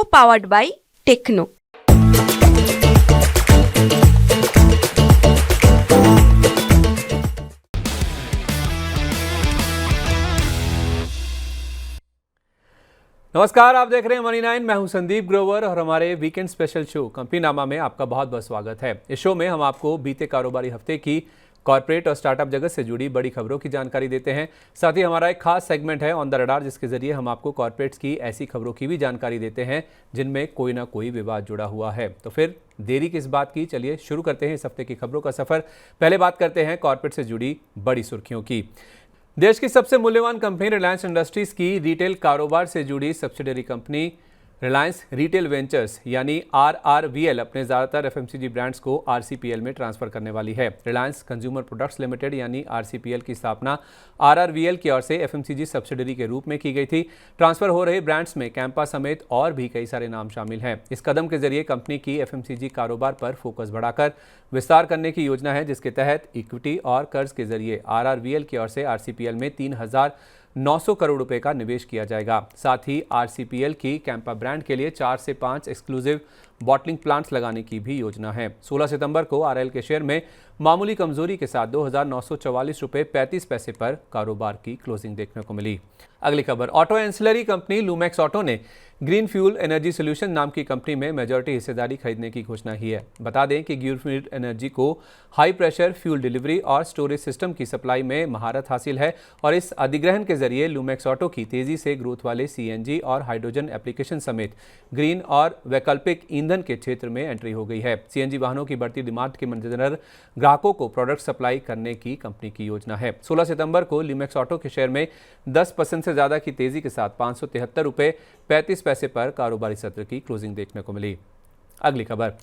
co-powered by Techno। नमस्कार, आप देख रहे हैं मनी 9। मैं हूं संदीप ग्रोवर और हमारे वीकेंड स्पेशल शो कंपनीनामा में आपका बहुत बहुत स्वागत है। इस शो में हम आपको बीते कारोबारी हफ्ते की कॉर्पोरेट और स्टार्टअप जगत से जुड़ी बड़ी खबरों की जानकारी देते हैं। साथ ही हमारा एक खास सेगमेंट है ऑन द रडार, जिसके जरिए हम आपको कॉर्पोरेट्स की ऐसी खबरों की भी जानकारी देते हैं जिनमें कोई ना कोई विवाद जुड़ा हुआ है। तो फिर देरी किस बात की, चलिए शुरू करते हैं इस हफ्ते की खबरों का सफर। पहले बात करते हैं कॉर्पोरेट से जुड़ी बड़ी सुर्खियों की। देश की सबसे मूल्यवान कंपनी रिलायंस इंडस्ट्रीज की रिटेल कारोबार से जुड़ी subsidiary company Reliance retail ventures यानी RRVL अपने ज़्यादातर FMCG ब्रांड्स को RCPL में ट्रांसफर करने वाली है। रिलायंस कंज्यूमर प्रोडक्ट्स लिमिटेड यानी RCPL की स्थापना RRVL की ओर से FMCG सब्सिडरी के रूप में की गई थी। ट्रांसफर हो रहे ब्रांड्स में कैंपा समेत और भी कई सारे नाम शामिल हैं। इस कदम के जरिए कंपनी की FMCG कारोबार पर फोकस बढ़ाकर विस्तार करने की योजना है, जिसके तहत इक्विटी और कर्ज के जरिए RRVL की ओर से RCPL में 3,900 करोड़ रुपए का निवेश किया जाएगा। साथ ही RCPL की कैंपा ब्रांड के लिए 4 से 5 एक्सक्लूसिव बॉटलिंग प्लांट्स लगाने की भी योजना है। 16 सितंबर को RIL के शेयर में मामूली कमजोरी के साथ 2,944 रुपये 35 पैसे पर कारोबार की क्लोजिंग देखने को मिली। अगली खबर, ऑटो एंसिलरी कंपनी लूमेक्स ऑटो ने ग्रीन फ्यूल एनर्जी सोल्यूशन नाम की कंपनी में मेजॉरिटी हिस्सेदारी खरीदने की घोषणा की है। बता दें कि ग्रीन फ्यूल एनर्जी को हाई प्रेशर फ्यूल डिलीवरी और स्टोरेज सिस्टम की सप्लाई में महारत हासिल है और इस अधिग्रहण के जरिए लूमेक्स ऑटो की तेजी से ग्रोथ वाले CNG और हाइड्रोजन एप्लीकेशन समेत ग्रीन और वैकल्पिक ईंधन के क्षेत्र में एंट्री हो गई है। CNG वाहनों की बढ़ती डिमांड के मद्देनजर ग्राहकों को प्रोडक्ट सप्लाई करने की कंपनी की योजना है। 16 सितंबर को लूमेक्स ऑटो के शेयर में 10% से ज्यादा की तेजी के साथ 573 रुपये 35 पैसे पर कारोबारी सत्र की क्लोजिंग देखने को मिली। अगली खबर,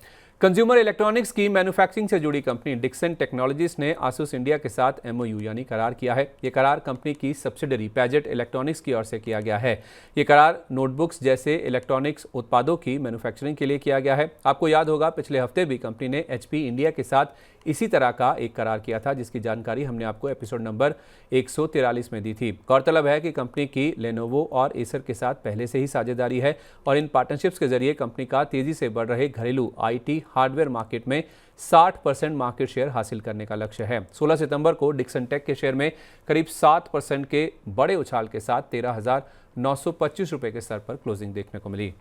कंज्यूमर इलेक्ट्रॉनिक्स की मैन्युफैक्चरिंग से जुड़ी कंपनी डिक्सन टेक्नोलॉजीज ने आसूस इंडिया के साथ MOU यानी करार किया है। ये करार कंपनी की सब्सिडरी पैजेट इलेक्ट्रॉनिक्स की ओर से किया गया है। ये करार नोटबुक्स जैसे इलेक्ट्रॉनिक्स उत्पादों की मैन्युफैक्चरिंग के लिए किया गया है। आपको याद होगा, पिछले हफ्ते भी कंपनी ने HP इंडिया के साथ इसी तरह का एक करार किया था, जिसकी जानकारी हमने आपको एपिसोड नंबर 143 में दी थी। गौरतलब है कि कंपनी की लेनोवो और एसर के साथ पहले से ही साझेदारी है और इन पार्टनरशिप्स के जरिए कंपनी का तेजी से बढ़ रहे घरेलू IT हार्डवेयर मार्केट में 60% मार्केट शेयर हासिल करने का लक्ष्य है। 16 सितंबर को डिक्सन टेक के शेयर में करीब 7% के बड़े उछाल के साथ 13,925 रुपये के स्तर पर क्लोजिंग देखने को मिली।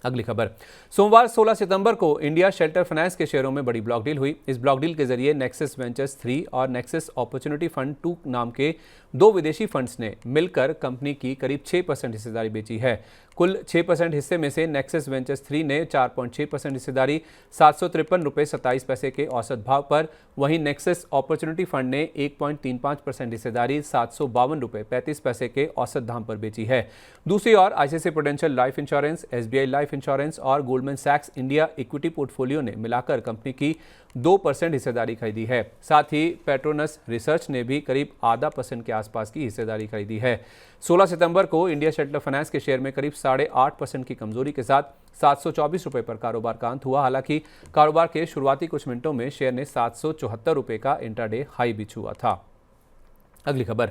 अगली खबर, सोमवार 16 सितंबर को इंडिया शेल्टर फाइनेंस के शेयरों में बड़ी ब्लॉक डील हुई। इस ब्लॉक डील के जरिए नेक्सस वेंचर्स 3 और नेक्सस अपॉर्चुनिटी फंड 2 नाम के 2 विदेशी फंड्स ने मिलकर कंपनी की करीब 6% हिस्सेदारी बेची है। कुल 6% हिस्से में से नेक्सस वेंचर्स 3 ने 4.6% हिस्सेदारी 753 रुपये 27 पैसे के औसत भाव पर, वहीं नेक्सस अपॉर्चुनिटी फंड ने 1.35% हिस्सेदारी 752 रुपये 35 पैसे के औसत दाम पर बेची है। दूसरी ओर ICICI prudential life insurance, SBI life insurance और गोल्डमैन सैक्स इंडिया इक्विटी पोर्टफोलियो ने मिलाकर कंपनी की 2% हिस्सेदारी खरीदी है। साथ ही पेट्रोनस रिसर्च ने भी करीब आधा % के आसपास की हिस्सेदारी खरीदी है। 16 सितंबर को इंडिया शेल्टर फाइनेंस के शेयर में करीब 8.5% की कमजोरी के साथ 724 रुपये पर कारोबार का अंत हुआ। हालांकि कारोबार के शुरुआती कुछ मिनटों में शेयर ने 774 रुपये का इंट्राडे हाई भी छुआ था। अगली खबर,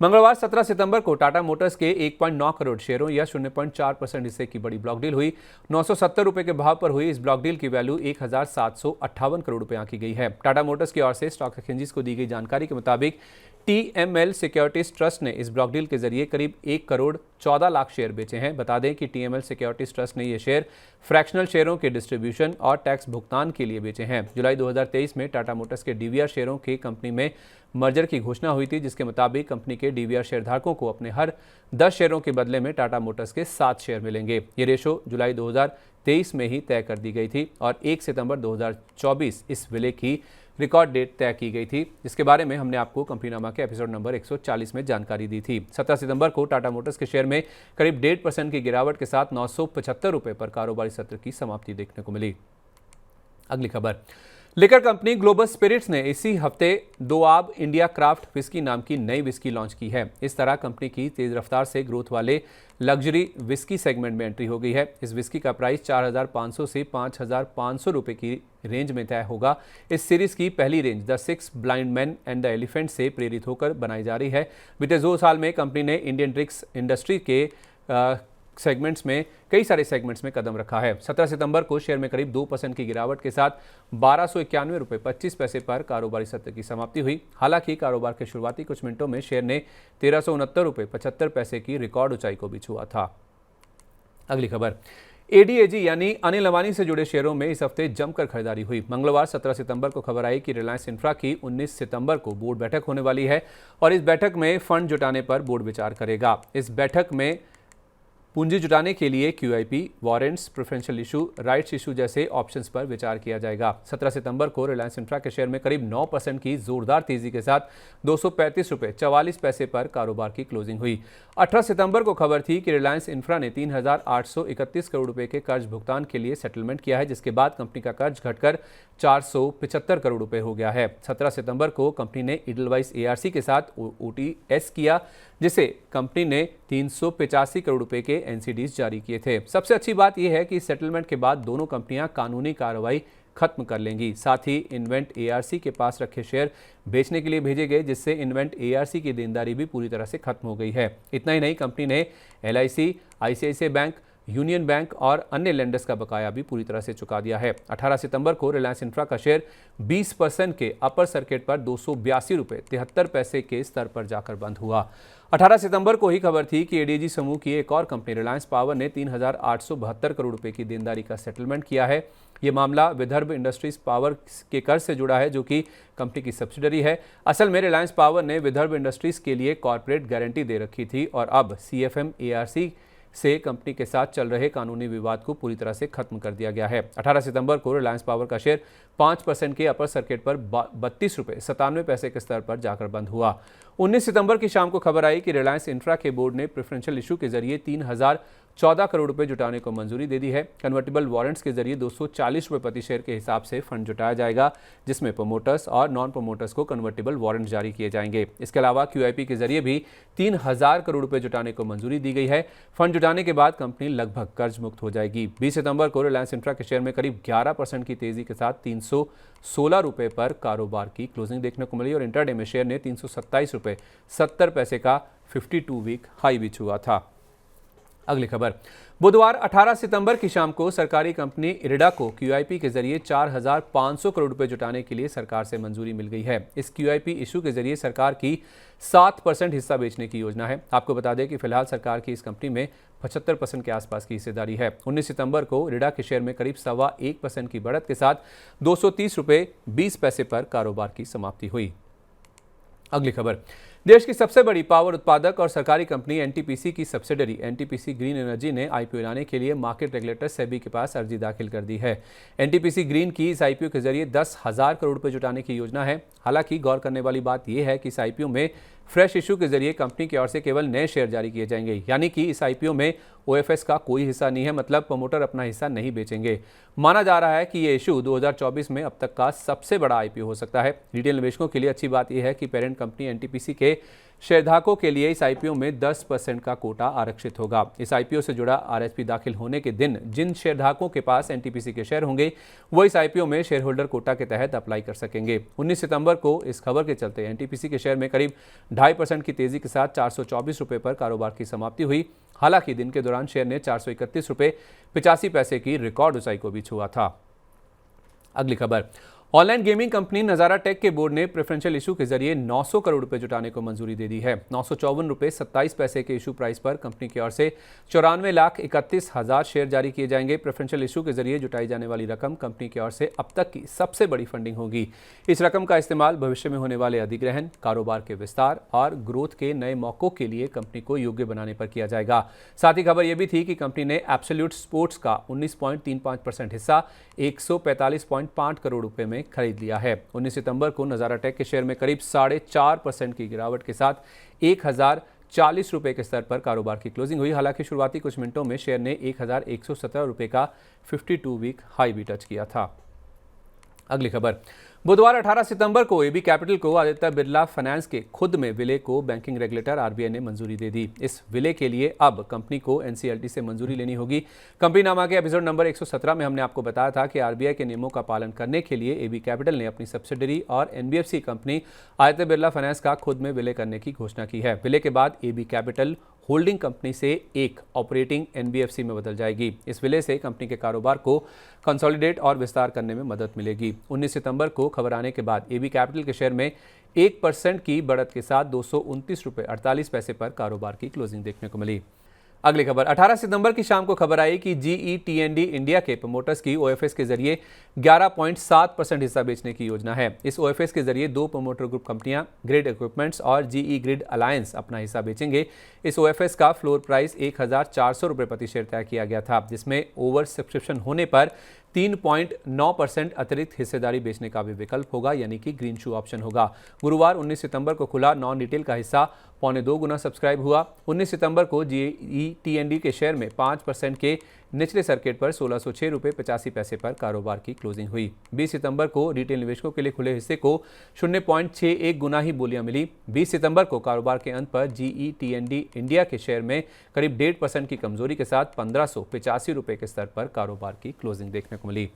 मंगलवार 17 सितंबर को टाटा मोटर्स के 1.9 करोड़ शेयरों या 0.4% हिस्से की बड़ी ब्लॉक डील हुई। 970 रुपये के भाव पर हुई इस ब्लॉक डील की वैल्यू 1,758 करोड़ रुपए आंकी गई है। टाटा मोटर्स की ओर से स्टॉक एक्सचेंजेस को दी गई जानकारी के मुताबिक TML सिक्योरिटीज ट्रस्ट ने इस ब्लॉक डील के जरिए करीब 1 करोड़ 14 लाख शेयर बेचे हैं। बता दें कि TML सिक्योरिटीज ट्रस्ट ने ये शेयर फ्रैक्शनल शेयरों के डिस्ट्रीब्यूशन और टैक्स भुगतान के लिए बेचे हैं। जुलाई 2023 में टाटा मोटर्स के DVR शेयरों की कंपनी में मर्जर की घोषणा हुई थी, जिसके मुताबिक कंपनी के DVR शेयरधारकों को अपने हर 10 शेयरों के बदले में टाटा मोटर्स के 7 शेयर मिलेंगे। ये रेशो जुलाई 2023 में ही तय कर दी गई थी और 1 सितंबर 2024 इस विलय की रिकॉर्ड डेट तय की गई थी, जिसके बारे में हमने आपको कंपनीनामा के एपिसोड नंबर 140 में जानकारी दी थी। 17 सितंबर को टाटा मोटर्स के शेयर में करीब 1.5% की गिरावट के साथ 975 रुपये पर कारोबारी सत्र की समाप्ति देखने को मिली। अगली खबर, लिकर कंपनी ग्लोबल स्पिरिट्स ने इसी हफ्ते दोआब इंडिया क्राफ्ट विस्की नाम की नई विस्की लॉन्च की है। इस तरह कंपनी की तेज रफ्तार से ग्रोथ वाले लग्जरी विस्की सेगमेंट में एंट्री हो गई है। इस विस्की का प्राइस 4,500 से 5,500 रुपये की रेंज में तय होगा। इस सीरीज की पहली range the 6 blind man and the elephant से प्रेरित होकर बनाई जा रही है। बीते 2 साल में कंपनी ने इंडियन ड्रिंक्स इंडस्ट्री के सेगमेंट्स में कदम रखा है। 17 सितंबर को शेयर में करीब 2% की गिरावट के साथ 1291.25 पर कारोबारी सत्र की समाप्ति हुई। हालांकि कारोबार के शुरुआती कुछ मिनटों में शेयर ने 1369.75 की रिकॉर्ड ऊंचाई को भी छुआ था। अगली खबर, एडीएजी यानी अनिल अंबानी से जुड़े शेयरों में इस हफ्ते जमकर खरीदारी हुई। मंगलवार 17 सितंबर को खबर आई कि रिलायंस इंफ्रा की 19 सितंबर को बोर्ड बैठक होने वाली है और इस बैठक में फंड जुटाने पर बोर्ड विचार करेगा। इस बैठक में पूंजी जुटाने के लिए QIP, warrants, preferential issue, rights issue जैसे ऑप्शंस पर विचार किया जाएगा। 17 सितंबर को रिलायंस इंफ्रा के शेयर में करीब 9% की जोरदार तेजी के साथ 235.44 पर कारोबार की क्लोजिंग हुई। 18 सितंबर को खबर थी कि रिलायंस इंफ्रा ने 3,831 करोड़ रुपए के कर्ज भुगतान के लिए सेटलमेंट किया है, जिसके बाद कंपनी का कर्ज घटकर 475 करोड़ रुपए हो गया है। 17 सितंबर को कंपनी ने इडलवाइस एआरसी के साथ ओटीएस किया, जिसे कंपनी ने 385 करोड़ रुपए के एनसीडीज जारी किए थे। सबसे अच्छी बात यह है कि सेटलमेंट के बाद दोनों कंपनियां कानूनी कार्रवाई खत्म कर लेंगी। साथ ही इन्वेंट एआरसी के पास रखे शेयर बेचने के लिए भेजे गए, जिससे इन्वेंट एआरसी की देनदारी भी पूरी तरह से खत्म हो गई है। इतना ही नहीं, कंपनी ने LIC, ICICI bank, union bank और अन्य लेंडर्स का बकाया भी पूरी तरह से चुका दिया है। 18 सितंबर को रिलायंस इंफ्रा का शेयर 20% के अपर सर्किट पर 282.73 के स्तर पर जाकर बंद हुआ। 18 सितंबर को ही खबर थी कि एडीजी समूह की एक और कंपनी रिलायंस पावर ने 3,872 करोड़ रुपए की देनदारी का सेटलमेंट किया है। ये मामला विदर्भ इंडस्ट्रीज पावर के कर्ज से जुड़ा है, जो कि कंपनी की सब्सिडरी है। असल में रिलायंस पावर ने विदर्भ इंडस्ट्रीज के लिए कॉर्पोरेट गारंटी दे रखी थी और अब सीएफएम एआरसी से कंपनी के साथ चल रहे कानूनी विवाद को पूरी तरह से खत्म कर दिया गया है। 18 सितंबर को रिलायंस पावर का शेयर 5% के अपर सर्किट पर 32.97 के स्तर पर जाकर बंद हुआ। 19 सितंबर की शाम को खबर आई कि रिलायंस इंफ्रा के बोर्ड ने प्रेफरेंशियल इशू के जरिए 3,014 करोड़ रुपए जुटाने को मंजूरी दे दी है। कन्वर्टेबल वारंट्स के जरिए 240 रुपए प्रति शेयर के हिसाब से फंड जुटाया जाएगा, जिसमें प्रमोटर्स और नॉन प्रमोटर्स को कन्वर्टेबल वारंट जारी किए जाएंगे। इसके अलावा क्यूआईपी के जरिए भी 3,000 करोड़ रुपए जुटाने को मंजूरी दी गई है। फंड जुटाने के बाद कंपनी लगभग कर्ज मुक्त हो जाएगी। 20 सितंबर को रिलायंस इंफ्रा के शेयर में करीब 11% की तेजी के साथ 316 रुपए पर कारोबार की क्लोजिंग देखने को मिली और इंटरडे में शेयर ने 327.70 का 52 वीक हाई भी छुआ था। अगली खबर, बुधवार 18 सितंबर की शाम को सरकारी कंपनी इरिडा को क्यूआईपी के जरिए 4,500 करोड़ रुपए जुटाने के लिए सरकार से मंजूरी मिल गई है। इस क्यूआईपी इशू के जरिए सरकार की 7% हिस्सा बेचने की योजना है। आपको बता दें कि फिलहाल सरकार की इस कंपनी में 75% के आसपास की हिस्सेदारी है। 19 सितंबर को इरिडा के शेयर में करीब 1.25% की बढ़त के साथ 230.20 पर कारोबार की समाप्ति हुई। अगली खबर, देश की सबसे बड़ी पावर उत्पादक और सरकारी कंपनी एनटीपीसी की सब्सिडरी एनटीपीसी ग्रीन एनर्जी ने आईपीओ लाने के लिए मार्केट रेगुलेटर सेबी के पास अर्जी दाखिल कर दी है। एनटीपीसी ग्रीन की इस आईपीओ के जरिए 10,000 करोड़ रुपए जुटाने की योजना है। हालांकि गौर करने वाली बात यह है कि इस आईपीओ में फ्रेश इशू के जरिए कंपनी की ओर से केवल नए शेयर जारी किए जाएंगे, यानी कि इस आईपीओ में ओएफएस का कोई हिस्सा नहीं है, मतलब प्रमोटर अपना हिस्सा नहीं बेचेंगे। माना जा रहा है कि ये इशू 2024 में अब तक का सबसे बड़ा आईपीओ हो सकता है। रिटेल निवेशकों के लिए अच्छी बात यह है कि पेरेंट कंपनी एनटीपीसी के शेयरधारकों के लिए इस आईपीओ में 10% का कोटा आरक्षित होगा। इस आईपीओ से जुड़ा आरएसपी दाखिल होने के दिन जिन शेयरधारकों के पास एनटीपीसी के शेयर होंगे वो इस आईपीओ में शेयर होल्डर कोटा के तहत अप्लाई कर सकेंगे। 19 सितंबर को इस खबर के चलते एनटीपीसी के शेयर में करीब 2.5% की तेजी के साथ 424 रुपए पर कारोबार की समाप्ति हुई। हालांकि दिन के दौरान शेयर ने 431.85 की रिकॉर्ड ऊंचाई को भी छुआ था। अगली खबर, ऑनलाइन गेमिंग कंपनी नजारा टेक के बोर्ड ने प्रेफरेंशियल इशू के जरिए 900 करोड़ रुपए जुटाने को मंजूरी दे दी है। 954.27 के इशू प्राइस पर कंपनी की ओर से 94,31,000 शेयर जारी किए जाएंगे। प्रेफरेंशियल इशू के जरिए जुटाई जाने वाली रकम कंपनी की ओर से अब तक की सबसे बड़ी फंडिंग होगी। इस रकम का इस्तेमाल भविष्य में होने वाले अधिग्रहण, कारोबार के विस्तार और ग्रोथ के नए मौकों के लिए कंपनी को योग्य बनाने पर किया जाएगा। साथ ही खबर यह भी थी कि कंपनी ने एब्सोल्यूट स्पोर्ट्स का 19.35% हिस्सा 145.5 करोड़ रुपए में खरीद लिया है। 19 सितंबर को नजारा टेक के शेयर में करीब 4.5% की गिरावट के साथ 1,040 रुपए के स्तर पर कारोबार की क्लोजिंग हुई। हालांकि शुरुआती कुछ मिनटों में शेयर ने 1,117 रुपए का 52 वीक हाई भी टच किया था। अगली खबर, बुधवार 18 सितंबर को एबी कैपिटल को आदित्य बिरला फाइनेंस के खुद में विलय को बैंकिंग रेगुलेटर आरबीआई ने मंजूरी दे दी। इस विलय के लिए अब कंपनी को एनसीएलटी से मंजूरी लेनी होगी। कंपनी नामा के एपिसोड नंबर 117 में हमने आपको बताया था कि आरबीआई के नियमों का पालन करने के लिए एबी कैपिटल ने अपनी सब्सिडरी और NBFC company Aditya Birla finance का खुद में विलय करने की घोषणा की है। विलय के बाद एबी कैपिटल होल्डिंग कंपनी से एक ऑपरेटिंग एनबीएफसी में बदल जाएगी। इस विलय से कंपनी के कारोबार को कंसोलिडेट और विस्तार करने में मदद मिलेगी। 19 सितंबर को खबर आने के बाद एबी कैपिटल के शेयर में 1% की बढ़त के साथ 229 रुपये 48 पैसे पर कारोबार की क्लोजिंग देखने को मिली। अगली खबर 18 सितंबर की शाम को खबर आई कि GE-T&D इंडिया के प्रमोटर्स की OFS के जरिए 11.7% हिस्सा बेचने की योजना है। इस OFS के जरिए दो प्रमोटर ग्रुप कंपनियां ग्रिड इक्विपमेंट्स और GE ग्रिड अलायंस अपना हिस्सा बेचेंगे। इस OFS का फ्लोर प्राइस 1,400 रुपये प्रति शेयर तय किया गया था, जिसमें ओवर सब्सक्रिप्शन होने पर 3.9% अतिरिक्त हिस्सेदारी बेचने का भी विकल्प होगा, यानी कि ग्रीन शू ऑप्शन होगा। गुरुवार 19 सितंबर को खुला नॉन रिटेल का हिस्सा 1.25 गुना सब्सक्राइब हुआ। 19 सितंबर को GE-T&D के शेयर में 5% के निचले सर्किट पर 1606 रुपये 85 पैसे पर कारोबार की क्लोजिंग हुई। 20 सितंबर को रिटेल निवेशकों के लिए खुले हिस्से को 0.61 गुना ही बोलियां मिली। 20 सितंबर को कारोबार के अंत पर GE-T&D इंडिया के शेयर में करीब 1.5% की कमजोरी के साथ 1585 रुपये के स्तर पर कारोबार की क्लोजिंग देखने को मिली।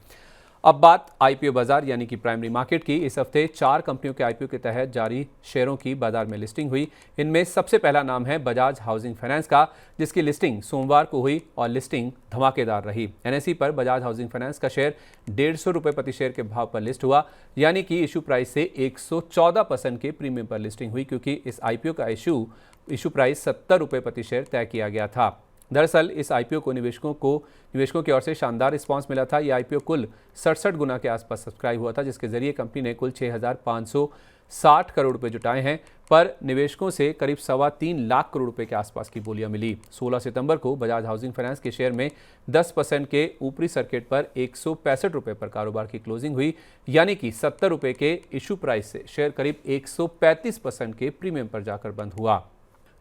अब बात आईपीओ बाजार यानी कि प्राइमरी मार्केट की। इस हफ्ते 4 कंपनियों के आईपीओ के तहत जारी शेयरों की बाजार में लिस्टिंग हुई। इनमें सबसे पहला नाम है बजाज हाउसिंग फाइनेंस का, जिसकी लिस्टिंग सोमवार को हुई और लिस्टिंग धमाकेदार रही। एनएसई पर बजाज हाउसिंग फाइनेंस का शेयर 150 रुपये प्रति शेयर के भाव पर लिस्ट हुआ, यानी कि इशू प्राइस से 114% के प्रीमियम पर लिस्टिंग हुई, क्योंकि इस आईपीओ का इशू प्राइस 70 रुपये प्रति शेयर तय किया गया था। दरअसल इस आईपीओ को निवेशकों की ओर से शानदार रिस्पांस मिला था। यह आईपीओ कुल 67 गुना के आसपास सब्सक्राइब हुआ था, जिसके जरिए कंपनी ने कुल 6,560 करोड़ रुपए जुटाए हैं, पर निवेशकों से करीब 3.25 लाख करोड़ रुपए के आसपास की बोलियां मिली। 16 सितंबर को बजाज हाउसिंग फाइनेंस के शेयर में 10% के ऊपरी सर्किट पर 165 रुपए पर कारोबार की क्लोजिंग हुई, यानी कि 70 रुपए के इशू प्राइस से शेयर करीब 135% के प्रीमियम पर जाकर बंद हुआ।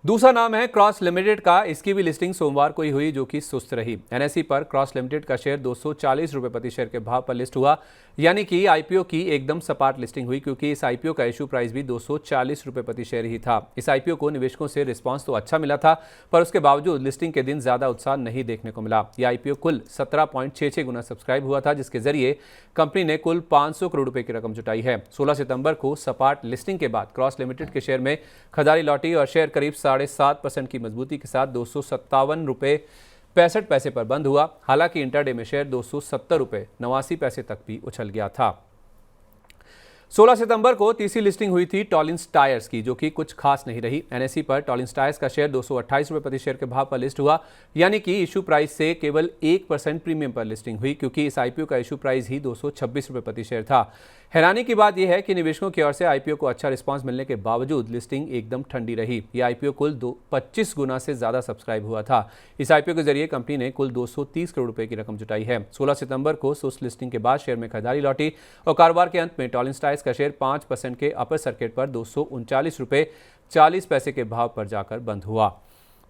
दूसरा नाम है क्रॉस लिमिटेड का। इसकी भी लिस्टिंग सोमवार को ही हुई, जो कि सुस्त रही। एनएसई पर क्रॉस लिमिटेड का शेयर 240 रुपये प्रति शेयर के भाव पर लिस्ट हुआ, यानी कि आईपीओ की एकदम सपाट लिस्टिंग हुई, क्योंकि इस आईपीओ का इशू प्राइस भी 240 रुपये प्रति शेयर ही था। इस आईपीओ को निवेशकों से रिस्पांस तो अच्छा मिला था, पर उसके बावजूद लिस्टिंग के दिन ज्यादा उत्साह नहीं देखने को मिला। यह आईपीओ कुल 17.66 गुना सब्सक्राइब हुआ था, जिसके जरिए कंपनी ने कुल 500 करोड़ रुपए की रकम जुटाई है। 16 सितंबर को सपाट लिस्टिंग के बाद क्रॉस लिमिटेड के शेयर में खदारी लौटी और शेयर करीब 7.5% की मजबूती के साथ 257 रुपये 65 पैसे पर बंद हुआ। हालांकि इंटरडे में शेयर 270 रुपये 89 पैसे तक भी उछल गया था। 16 सितंबर को तीसरी लिस्टिंग हुई थी टॉलिन्स टायर्स की, जो कि कुछ खास नहीं रही। एनएसई पर टॉलिन्स टायर्स का शेयर 228 रुपये प्रति शेयर के भाव पर लिस्ट हुआ, यानी कि इशू प्राइस से केवल 1% प्रीमियम पर लिस्टिंग हुई, क्योंकि इस आईपीओ का इशू प्राइस ही 226 रुपये प्रति शेयर था। हैरानी की बात यह है कि निवेशकों की ओर से आईपीओ को अच्छा रिस्पांस मिलने के बावजूद लिस्टिंग एकदम ठंडी रही। यह आईपीओ कुल 25 गुना से ज्यादा सब्सक्राइब हुआ था। इस आईपीओ के जरिए कंपनी ने कुल 230 करोड़ रुपए की रकम जुटाई है। 16 सितंबर को सुस्त लिस्टिंग के बाद शेयर में खरीदारी लौटी और कारोबार के अंत में टॉलिन्स टायर्स का शेयर 5% के अपर सर्किट पर 239 रुपये 40 पैसे के भाव पर जाकर बंद हुआ।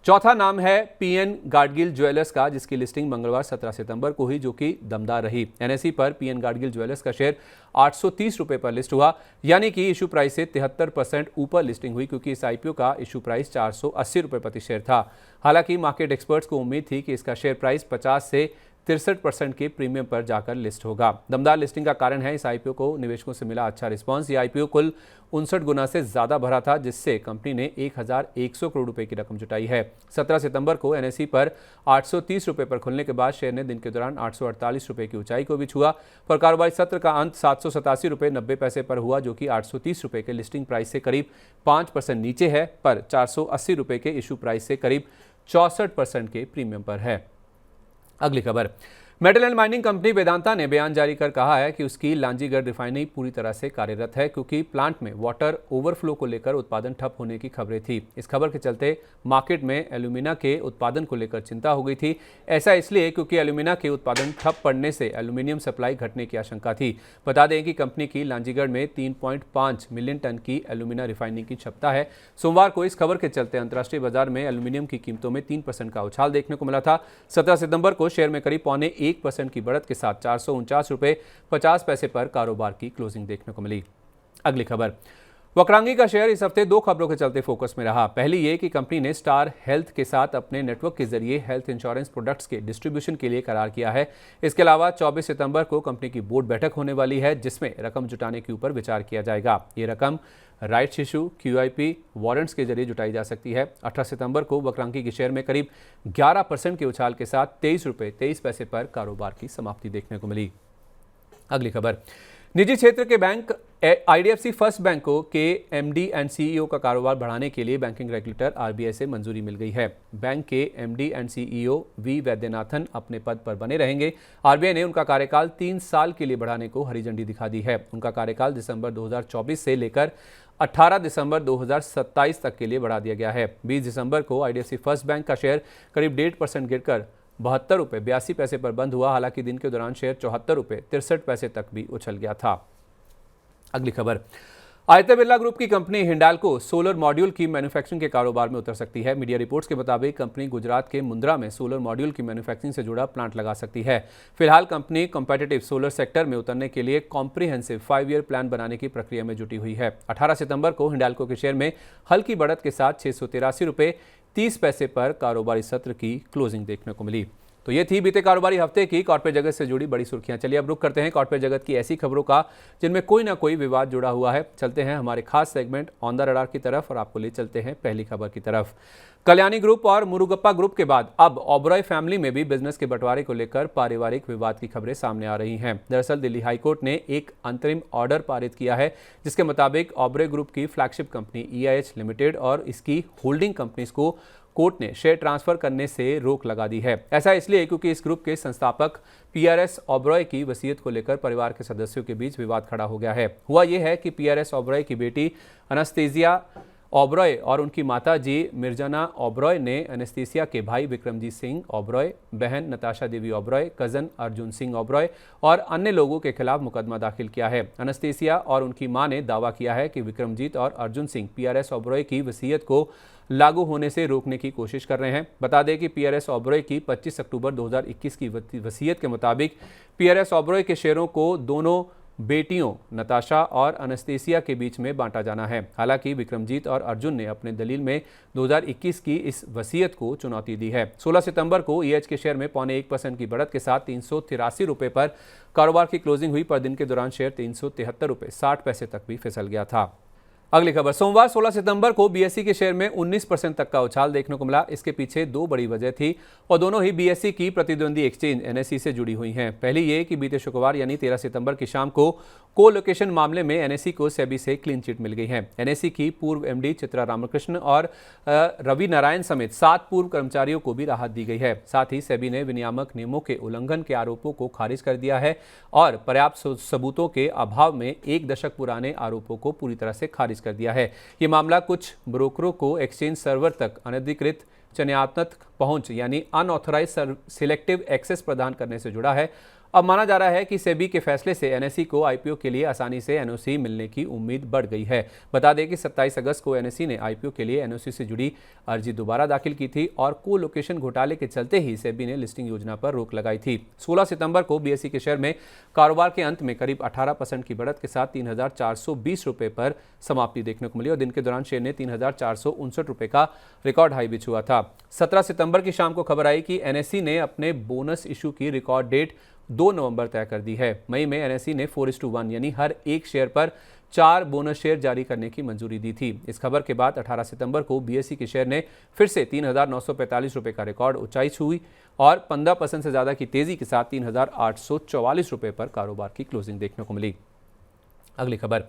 चौथा नाम है पीएन गाडगिल ज्वेलर्स का, जिसकी लिस्टिंग मंगलवार 17 सितंबर को हुई, जो कि दमदार रही। एनएसई पर पीएन गाडगिल ज्वेलर्स का शेयर 830 रुपये पर लिस्ट हुआ, यानी कि इशू प्राइस से 73% ऊपर लिस्टिंग हुई, क्योंकि इस आईपीओ का इशू प्राइस 480 रुपये प्रति शेयर था। हालांकि मार्केट एक्सपर्ट्स को उम्मीद थी कि इसका शेयर प्राइस 50 से 63% के प्रीमियम पर जाकर लिस्ट होगा। दमदार लिस्टिंग का कारण है इस आईपीओ को निवेशकों से मिला अच्छा रिस्पांस। ये आईपीओ कुल 59 गुना से ज्यादा भरा था, जिससे कंपनी ने 1100 करोड़ रुपए की रकम जुटाई है। 17 सितंबर को एनएसई पर 830 रुपए पर खुलने के बाद शेयर ने दिन के दौरान 848 रुपए की ऊंचाई को भी छुआ, पर कारोबारी सत्र का अंत 787 रुपए 90 पैसे पर हुआ, जो कि 830 रुपए के लिस्टिंग प्राइस से करीब 5% नीचे है, पर 480 रुपए के इशू प्राइस से करीब 64% के प्रीमियम पर है। अगली खबर, metal and mining company Vedanta ने बयान जारी कर कहा है कि उसकी लांजीगढ़ रिफाइनरी पूरी तरह से कार्यरत है, क्योंकि प्लांट में वाटर ओवरफ्लो को लेकर उत्पादन ठप होने की खबरें थी। इस खबर के चलते मार्केट में एल्यूमिना के उत्पादन को लेकर चिंता हो गई थी। ऐसा इसलिए क्योंकि एल्यूमिना के उत्पादन ठप पड़ने से एल्यूमिनियम सप्लाई घटने की आशंका थी। बता दें कि कंपनी की लांजीगढ़ में 3.5 मिलियन टन की एल्यूमिना रिफाइनरी की क्षमता है। सोमवार को इस खबर के चलते अंतर्राष्ट्रीय बाजार में एल्यूमिनियम की कीमतों में 3% का उछाल देखने को मिला था। 17 सितंबर को शेयर में करीब 1% की बढ़त के साथ 449 रुपये 50 पैसे पर कारोबार की क्लोजिंग देखने को मिली। अगली खबर, वक्रांगी का शेयर इस हफ्ते दो खबरों के चलते फोकस में रहा। पहली ये कि कंपनी ने स्टार हेल्थ के साथ अपने नेटवर्क के जरिए हेल्थ इंश्योरेंस प्रोडक्ट्स के डिस्ट्रीब्यूशन के लिए करार किया है। इसके अलावा 24 सितंबर को कंपनी की बोर्ड बैठक होने वाली है, जिसमें रकम जुटाने के ऊपर विचार किया जाएगा। ये रकम राइट्स इशू, QIP, वारंट्स के जरिए जुटाई जा सकती है। 18 सितंबर को वक्रांगी के शेयर में करीब 11% के उछाल के साथ 23 रुपये 23 पैसे पर कारोबार की समाप्ति देखने को मिली। अगली खबर, निजी क्षेत्र के बैंक IDFC फर्स्ट बैंकों के MD एंड CEO का कारोबार बढ़ाने के लिए बैंकिंग रेगुलेटर RBI से मंजूरी मिल गई है। बैंक के MD and CEO V Vaidyanathan अपने पद पर बने रहेंगे। RBI ने उनका कार्यकाल 3 साल के लिए बढ़ाने को हरी झंडी दिखा दी है। उनका कार्यकाल दिसंबर 2024 से लेकर 18 दिसंबर 2027 तक के लिए बढ़ा दिया गया है। 20 दिसंबर को IDFC फर्स्ट बैंक का शेयर करीब 1.5% गिरकर 72 रुपये 82 पैसे पर बंद हुआ। हालांकि दिन के दौरान शेयर 74 रुपये 63 पैसे तक भी उछल गया था। अगली खबर, आदित्य बिरला ग्रुप की कंपनी हिंडाल्को सोलर मॉड्यूल की मैन्युफैक्चरिंग के कारोबार में उतर सकती है। मीडिया रिपोर्ट्स के मुताबिक कंपनी गुजरात के मुंद्रा में सोलर मॉड्यूल की मैन्युफैक्चरिंग से जुड़ा प्लांट लगा सकती है। फिलहाल कंपनी कॉम्पिटिटिव सोलर सेक्टर में उतरने के लिए कॉम्प्रिहेंसिव 5 ईयर प्लान बनाने की प्रक्रिया में जुटी हुई है। 18 सितंबर को हिंडाल्को के शेयर में हल्की बढ़त के साथ 683 रुपये 30 पैसे पर कारोबारी सत्र की क्लोजिंग देखने को मिली। तो ये थी बीते कारोबारी हफ्ते की कॉर्पोरेट जगत से जुड़ी बड़ी सुर्खियां। चलिए अब रुक करते हैं कॉर्पोरेट जगत की ऐसी खबरों का जिनमें कोई ना कोई विवाद जुड़ा हुआ है। चलते हैं हमारे खास सेगमेंट ऑन द रडार की तरफ और आपको ले चलते हैं पहली खबर की तरफ। कल्याणी ग्रुप और मुरुगप्पा ग्रुप के बाद अब ओबरॉय फैमिली में भी बिजनेस के बंटवारे को लेकर पारिवारिक विवाद की खबरें सामने आ रही हैं। दरअसल दिल्ली हाईकोर्ट ने एक अंतरिम ऑर्डर पारित किया है, जिसके मुताबिक ओबरॉय ग्रुप की फ्लैगशिप कंपनी EIH लिमिटेड और इसकी होल्डिंग कंपनीज को कोर्ट ने शेयर ट्रांसफर करने से रोक लगा दी है। ऐसा इसलिए क्योंकि इस ग्रुप के संस्थापक PRS ओबरॉय की वसीयत को लेकर परिवार के सदस्यों के बीच विवाद खड़ा हो गया है। हुआ यह है कि PRS ओबरॉय की बेटी एनेस्थीसिया ओबरॉय और उनकी माता जी मिर्जना ओबरॉय ने एनेस्थीसिया के भाई विक्रमजीत सिंह ओबरॉय, बहन नताशा देवी ओबरॉय, कजन अर्जुन सिंह ओबरॉय और अन्य लोगों के खिलाफ मुकदमा दाखिल किया है। एनेस्थीसिया और उनकी मां ने दावा किया है कि विक्रमजीत और अर्जुन सिंह PRS ओबरॉय की वसीयत को लागू होने से रोकने की कोशिश कर रहे हैं। बता दें कि PRS ओबरॉय की 25 अक्टूबर 2021 की वसीयत के मुताबिक PRS ओबरॉय के शेयरों को दोनों बेटियों नताशा और एनेस्थीसिया के बीच में बांटा जाना है। हालांकि विक्रमजीत और अर्जुन ने अपने दलील में 2021 की इस वसीयत को चुनौती दी है। 16 सितंबर को EIH के शेयर में 0.25% की बढ़त के साथ 383 रुपये पर कारोबार की क्लोजिंग हुई, पर दिन के दौरान शेयर 373 रुपये 60 पैसे तक भी फिसल गया था। अगली खबर, सोमवार 16 सितंबर को BSE के शेयर में 19% तक का उछाल देखने को मिला। इसके पीछे दो बड़ी वजह थी और दोनों ही BSE की प्रतिद्वंदी एक्सचेंज NSE से जुड़ी हुई हैं। पहली ये कि बीते शुक्रवार यानी 13 सितंबर की शाम को कोलोकेशन मामले में NSE को सेबी से क्लीन चिट मिल गई है। NSE की पूर्व MD चित्रा रामकृष्ण और रवि नारायण समेत 7 पूर्व कर्मचारियों को भी राहत दी गई है। साथ ही सेबी ने विनियामक नियमों के उल्लंघन के आरोपों को खारिज कर दिया है और पर्याप्त सबूतों के अभाव में 1 दशक पुराने आरोपों को पूरी तरह से खारिज कर दिया है। ये मामला कुछ ब्रोकरों को एक्सचेंज सर्वर तक अनधिकृत चयनात्मक पहुंच यानी अनऑथराइज्ड सिलेक्टिव एक्सेस प्रदान करने से जुड़ा है। अब माना जा रहा है कि सेबी के फैसले से NSE को IPO के लिए आसानी से NOC मिलने की उम्मीद बढ़ गई है। बता दें कि 27 अगस्त को NSE ने IPO के लिए NOC से जुड़ी अर्जी दोबारा दाखिल की थी और कोलोकेशन घोटाले के चलते ही सेबी ने लिस्टिंग योजना पर रोक लगाई थी। 16 सितंबर को BSE के शेयर में कारोबार के अंत में करीब 18% की बढ़त के साथ 3,420 रुपये पर समाप्ति देखने को मिली और दिन के दौरान शेयर ने 3,459 रुपये का रिकॉर्ड हाई भी छुआ था। 17 सितंबर की शाम को खबर आई कि NSE ने अपने बोनस इशू की रिकॉर्ड डेट 2 नवंबर तय कर दी है। मई में NSE ने 4:1 यानी हर एक शेयर पर 4 बोनस शेयर जारी करने की मंजूरी दी थी। इस खबर के बाद 18 सितंबर को BSE के शेयर ने फिर से 3,945 रुपये का रिकॉर्ड ऊंचाई छुई और 15% से ज़्यादा की तेज़ी के साथ 3,844 रुपये पर कारोबार की क्लोजिंग देखने को मिली। अगली खबर,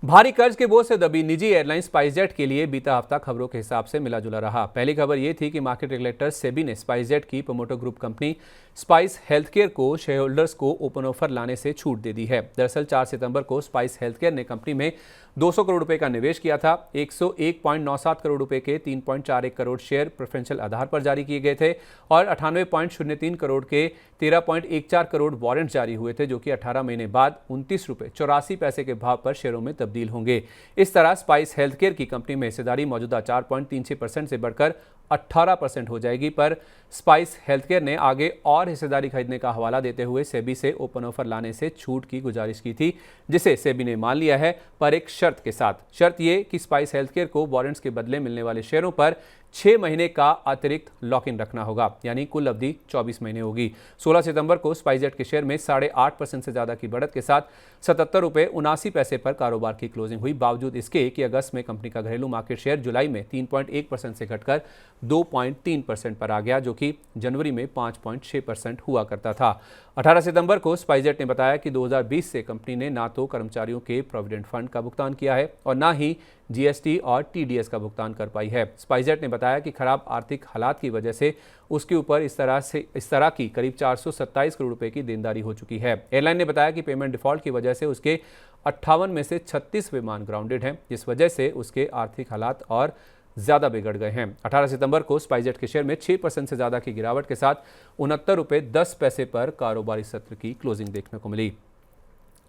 भारी कर्ज के बोझ से दबी निजी एयरलाइन स्पाइसजेट के लिए बीता हफ्ता खबरों के हिसाब से मिला जुला रहा। पहली खबर यह थी कि मार्केट रेगुलेटर सेबी ने स्पाइसजेट की promoter group company spice healthcare को शेयर होल्डर्स को ओपन ऑफर लाने से छूट दे दी है। दरअसल 4 सितंबर को स्पाइस हेल्थकेयर ने कंपनी में 200 करोड़ रुपए का निवेश किया था। 101.97 करोड़ रुपए के 3.41 करोड़ शेयर प्रेफरेंशियल आधार पर जारी किए गए थे और 98.03 करोड़ के 13.14 करोड़ वारंट जारी हुए थे, जो कि 18 महीने बाद 29 रुपये 84 पैसे के भाव पर शेयरों में तब्दील होंगे। इस तरह स्पाइस हेल्थकेयर की कंपनी में हिस्सेदारी मौजूदा 4.36% से बढ़कर 18% हो जाएगी। पर स्पाइस हेल्थकेयर ने आगे और हिस्सेदारी खरीदने का हवाला देते हुए सेबी से ओपन ऑफर लाने से छूट की गुजारिश की थी, जिसे सेबी ने मान लिया है, पर एक शर्त के साथ। शर्त ये कि स्पाइस हेल्थकेयर को वारंट्स के बदले मिलने वाले शेयरों पर 6 महीने का अतिरिक्त लॉक इन रखना होगा, यानी कुल अवधि 24 महीने होगी। 16 सितंबर को स्पाइसजेट के शेयर में 8.5% से ज्यादा की बढ़त के साथ 77 रुपये 79 पैसे पर कारोबार की क्लोजिंग हुई, बावजूद इसके कि अगस्त में कंपनी का घरेलू मार्केट शेयर जुलाई में 3.1% से घटकर 2.3% पर आ गया, जो कि जनवरी में 5.6% हुआ करता था। 18 सितंबर को स्पाइसजेट ने बताया कि 2020 से कंपनी ने ना तो कर्मचारियों के प्रोविडेंट फंड का भुगतान किया है और ना ही जीएसटी और टीडीएस का भुगतान कर पाई है। स्पाइसजेट ने बताया कि खराब आर्थिक हालात की वजह से उसके ऊपर इस तरह की करीब 427 करोड़ रुपए की देनदारी हो चुकी है। एयरलाइन ने बताया कि पेमेंट डिफॉल्ट की वजह से उसके 58 में से 36 विमान ग्राउंडेड हैं, जिस वजह से उसके आर्थिक हालात और ज्यादा बिगड़ गए हैं। 18 सितंबर को स्पाइसजेट के शेयर में 6% से ज्यादा की गिरावट के साथ 69 रुपये 10 पैसे पर कारोबारी सत्र की क्लोजिंग देखने को मिली।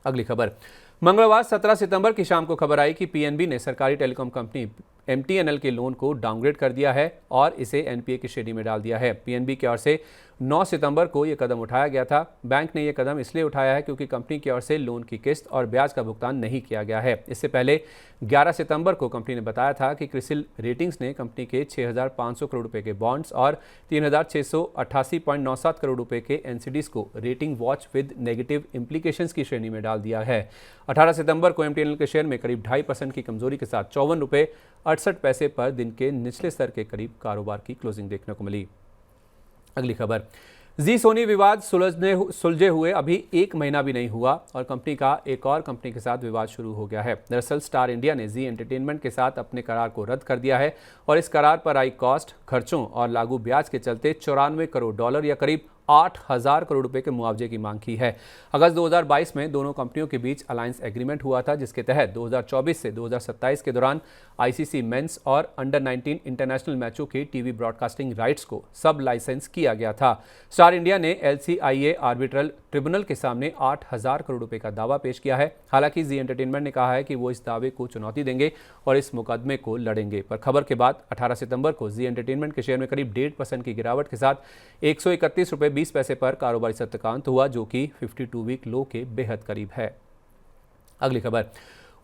अगली खबर, मंगलवार 17 सितंबर की शाम को खबर आई कि पीएनबी ने सरकारी टेलीकॉम कंपनी एमटीएनएल के लोन को डाउनग्रेड कर दिया है और इसे एनपीए की श्रेणी में डाल दिया है। पीएनबी की ओर से 9 सितंबर को यह कदम उठाया गया था। बैंक ने यह कदम इसलिए उठाया है क्योंकि कंपनी की ओर से लोन की किस्त और ब्याज का भुगतान नहीं किया गया है। इससे पहले 11 सितंबर को कंपनी ने बताया था कि क्रिसिल रेटिंग्स ने कंपनी के 6,500 करोड़ रुपए के बॉन्ड्स और 3,688.97 करोड़ रुपए के एनसीडीज को rating watch with negative implications की श्रेणी में डाल दिया है। 18 सितंबर को एमटीएनएल के शेयर में करीब 2.5% की कमजोरी के साथ 54 रुपये 68 पैसे पर दिन के निचले स्तर के करीब कारोबार की क्लोजिंग देखने को मिली। अगली खबर, जी सोनी विवाद सुलझे हुए अभी 1 महीना भी नहीं हुआ और कंपनी का एक और कंपनी के साथ विवाद शुरू हो गया है। दरअसल स्टार इंडिया ने जी एंटरटेनमेंट के साथ अपने करार को रद्द कर दिया है और इस करार पर आई कॉस्ट, खर्चों और लागू ब्याज के चलते $94 करोड़ या करीब 8,000 करोड़ रुपए के मुआवजे की मांग की है। अगस्त 2022 में दोनों कंपनियों के बीच अलायंस एग्रीमेंट हुआ था, जिसके तहत 2024 से 2027 के दौरान आईसीसी मेंस और अंडर 19 इंटरनेशनल मैचों के टीवी ब्रॉडकास्टिंग राइट्स को सब लाइसेंस किया गया था। स्टार इंडिया ने एलसीआईए आर्बिट्रल ट्रिब्यूनल के सामने 8,000 करोड़ रुपए का दावा पेश किया है। हालांकि जी एंटरटेनमेंट ने कहा है कि वो इस दावे को चुनौती देंगे और इस मुकदमे को लड़ेंगे। पर खबर के बाद 18 सितंबर को जी एंटरटेनमेंट के शेयर में करीब 1.5% की गिरावट के साथ 131 रुपये 20 पैसे पर कारोबारी सत्र का अंत हुआ, जो कि 52 वीक लो के बेहद करीब है। अगली खबर,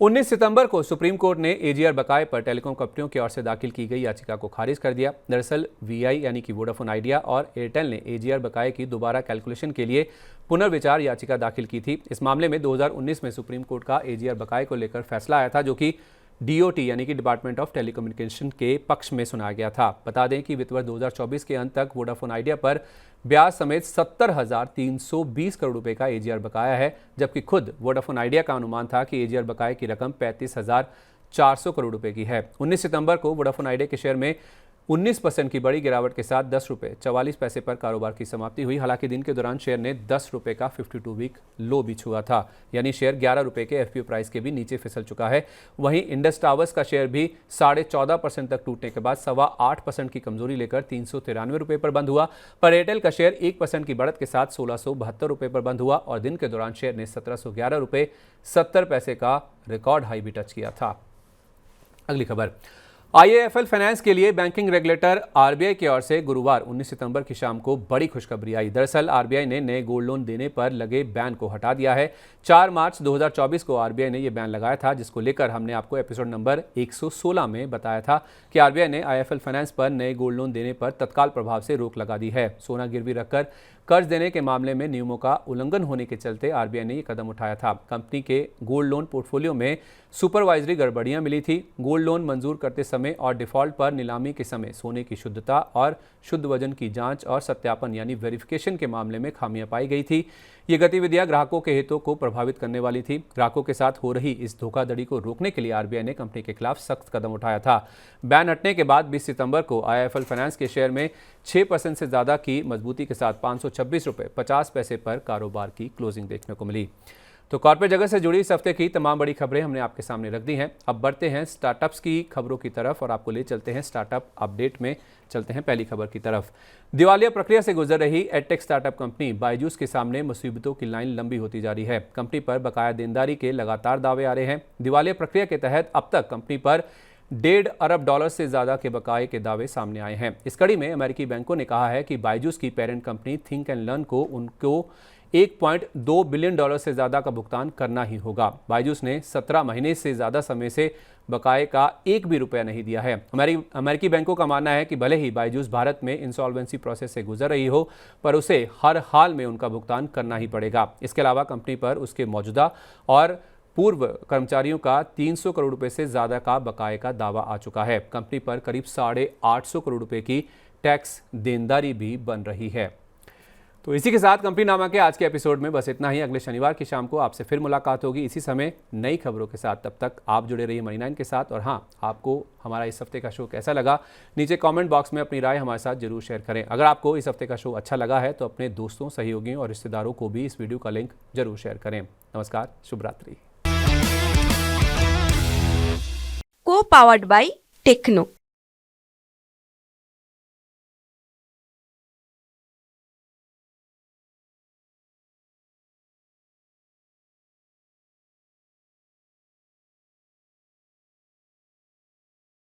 19 सितंबर को सुप्रीम कोर्ट ने एजीआर बकाये पर टेलीकॉम कंपनियों की ओर से दाखिल की गई याचिका को खारिज कर दिया। दरअसल वीआई यानी कि वोडाफोन आइडिया और एयरटेल ने एजीआर बकाये की दोबारा कैलकुलेशन के लिए पुनर्विचार याचिका दाखिल की थी। इस मामले में 2019 में सुप्रीम कोर्ट का एजीआर बकाये को लेकर फैसला आया था, जो कि डीओटी यानी कि डिपार्टमेंट ऑफ टेलीकम्युनिकेशन के पक्ष में सुनाया गया था। बता दें कि वित्त वर्ष 2024 के अंत तक वोडाफोन आइडिया पर ब्याज समेत 70,320 करोड़ रुपए का एजीआर बकाया है, जबकि खुद वोडाफोन आइडिया का अनुमान था कि एजीआर बकाये की रकम 35,400 करोड़ रुपए की है। 19 सितंबर को वोडाफोन आइडिया के शेयर में 19% की बड़ी गिरावट के साथ 10 रुपये 44 पैसे पर कारोबार की समाप्ति हुई। हालांकि दिन के दौरान शेयर ने 10 रुपये का 52 वीक लो भी छुआ था, यानी शेयर 11 रुपये के एफपीओ प्राइस के भी नीचे फिसल चुका है। वहीं इंडस टावर्स का शेयर भी 14.5% तक टूटने के बाद 8.25% की कमजोरी लेकर 393 रुपये पर बंद हुआ। पर एयरटेल का शेयर 1% की बढ़त के साथ 1672 रुपये पर बंद हुआ और दिन के दौरान शेयर ने 1711 रुपये 70 पैसे का रिकॉर्ड हाई भी टच किया था। अगली खबर, आईएएफएल फाइनेंस के लिए बैंकिंग रेगुलेटर आरबीआई की ओर से गुरुवार 19 सितंबर की शाम को बड़ी खुशखबरी आई। दरअसल आरबीआई ने नए गोल्ड लोन देने पर लगे बैन को हटा दिया है। 4 मार्च 2024 को आरबीआई ने यह बैन लगाया था, जिसको लेकर हमने आपको एपिसोड नंबर 116 में बताया था कि आरबीआई ने आईएएफएल फाइनेंस पर नए गोल्ड लोन देने पर तत्काल प्रभाव से रोक लगा दी है। सोना गिरवी रखकर कर्ज देने के मामले में नियमों का उल्लंघन होने के चलते आरबीआई ने यह कदम उठाया था। कंपनी के गोल्ड लोन पोर्टफोलियो में सुपरवाइजरी गड़बड़ियां मिली थी। गोल्ड लोन मंजूर करते समय और डिफॉल्ट पर नीलामी के समय सोने की शुद्धता और शुद्ध वजन की जांच और सत्यापन यानी वेरिफिकेशन के मामले में खामियां पाई गई थी। ये गतिविधियां ग्राहकों के हितों को प्रभावित करने वाली थी। ग्राहकों के साथ हो रही इस धोखाधड़ी को रोकने के लिए आरबीआई ने कंपनी के खिलाफ सख्त कदम उठाया था। बैन हटने के बाद 20 सितंबर को आईआईएफएल फाइनेंस के शेयर में 6% से ज्यादा की मजबूती के साथ 526 रुपये 50 पैसे पर कारोबार की क्लोजिंग देखने को मिली। तो कॉर्पोरेट जगत से जुड़ी इस हफ्ते की तमाम बड़ी खबरें हमने आपके सामने रख दी हैं। अब बढ़ते हैं स्टार्टअप्स की खबरों की तरफ और आपको ले चलते हैं स्टार्टअप अपडेट में। चलते हैं पहली खबर की तरफ। दिवालिया प्रक्रिया से गुजर रही एडटेक स्टार्टअप कंपनी बायजूस के सामने मुसीबतों की लाइन लंबी होती जा रही है। कंपनी पर बकाया देनदारी के लगातार दावे आ रहे हैं। दिवालिया प्रक्रिया के तहत अब तक कंपनी पर $1.5 अरब से ज़्यादा के बकाये के दावे सामने आए हैं। इस कड़ी में अमेरिकी बैंकों ने कहा है कि बायजूस की parent company think and learn को उनको $1.2 बिलियन से ज़्यादा का भुगतान करना ही होगा। बायजूस ने 17 महीने से ज़्यादा समय से बकाये का एक भी रुपया नहीं दिया है। अमेरिकी बैंकों का मानना है कि भले ही बायजूस भारत में इंसॉल्वेंसी प्रोसेस से गुजर रही हो, पर उसे हर हाल में उनका भुगतान करना ही पड़ेगा। इसके अलावा कंपनी पर उसके मौजूदा और पूर्व कर्मचारियों का 300 करोड़ रुपए से ज़्यादा का बकाये का दावा आ चुका है। कंपनी पर करीब 850 करोड़ रुपए की टैक्स देनदारी भी बन रही है। तो इसी के साथ कंपनी नामा के आज के एपिसोड में बस इतना ही। अगले शनिवार की शाम को आपसे फिर मुलाकात होगी इसी समय नई खबरों के साथ। तब तक आप जुड़े रहिए मनी 9 के साथ। और हाँ, आपको हमारा इस हफ्ते का शो कैसा लगा, नीचे कमेंट बॉक्स में अपनी राय हमारे साथ जरूर शेयर करें। अगर आपको इस हफ्ते का शो अच्छा लगा है तो अपने दोस्तों, सहयोगियों और रिश्तेदारों को भी इस वीडियो का लिंक जरूर शेयर करें। नमस्कार, शुभ रात्रि। को पावर्ड बाय टेक्नो।